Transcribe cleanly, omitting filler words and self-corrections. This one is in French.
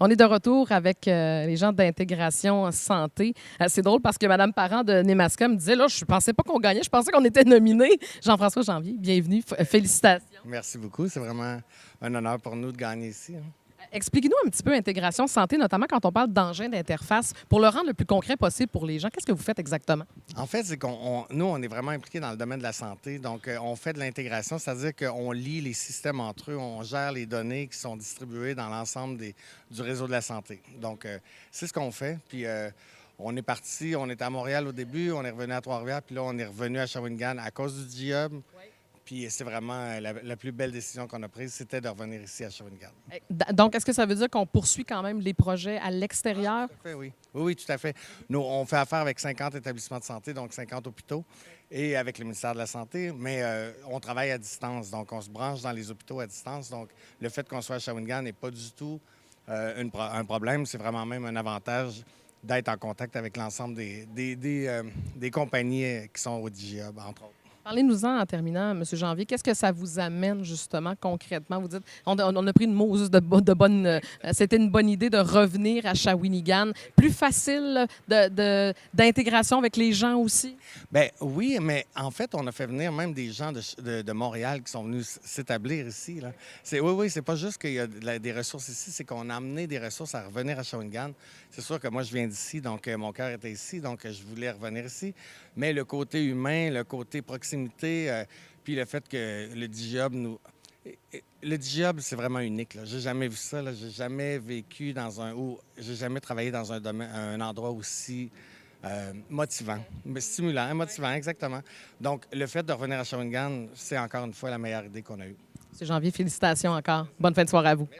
On est de retour avec les gens d'intégration santé. C'est drôle parce que Mme Parent de Nemaska me disait, là, je pensais pas qu'on gagnait, je pensais qu'on était nominé. Jean-François Janvier, bienvenue, félicitations. Merci beaucoup. C'est vraiment un honneur pour nous de gagner ici. Expliquez-nous un petit peu intégration santé, notamment quand on parle d'engins d'interface, pour le rendre le plus concret possible pour les gens. Qu'est-ce que vous faites exactement? En fait, c'est nous, on est vraiment impliqués dans le domaine de la santé. Donc, on fait de l'intégration, c'est-à-dire qu'on lie les systèmes entre eux, on gère les données qui sont distribuées dans l'ensemble du réseau de la santé. Donc, c'est ce qu'on fait. Puis, on est parti, on était à Montréal au début, on est revenu à Trois-Rivières, puis là, on est revenu à Shawinigan à cause du GIUB. Puis c'est vraiment la plus belle décision qu'on a prise, c'était de revenir ici à Shawinigan. Donc, est-ce que ça veut dire qu'on poursuit quand même les projets à l'extérieur? Tout à fait, oui. Oui, tout à fait. Nous, on fait affaire avec 50 établissements de santé, donc 50 hôpitaux, et avec le ministère de la Santé, mais on travaille à distance, donc on se branche dans les hôpitaux à distance. Donc, le fait qu'on soit à Shawinigan n'est pas du tout un problème, c'est vraiment même un avantage d'être en contact avec l'ensemble des compagnies qui sont au DGHub, entre autres. Parlez-nous-en en terminant, M. Janvier. Qu'est-ce que ça vous amène justement concrètement? Vous dites, on a pris une Moses de bonne. C'était une bonne idée de revenir à Shawinigan. Plus facile d'intégration avec les gens aussi? Bien, oui, mais en fait, on a fait venir même des gens de Montréal qui sont venus s'établir ici. Là. Oui, c'est pas juste qu'il y a des ressources ici, c'est qu'on a amené des ressources à revenir à Shawinigan. C'est sûr que moi, je viens d'ici, donc mon cœur était ici, donc je voulais revenir ici. Mais le côté humain, le côté proximité, puis le fait que le DGHub nous... Le DGHub, c'est vraiment unique. J'ai jamais vu ça. J'ai jamais vécu j'ai jamais travaillé dans un endroit aussi motivant, mais stimulant, motivant, exactement. Donc, le fait de revenir à Shawinigan, c'est encore une fois la meilleure idée qu'on a eue. M. Janvier, félicitations encore. Bonne fin de soirée à vous.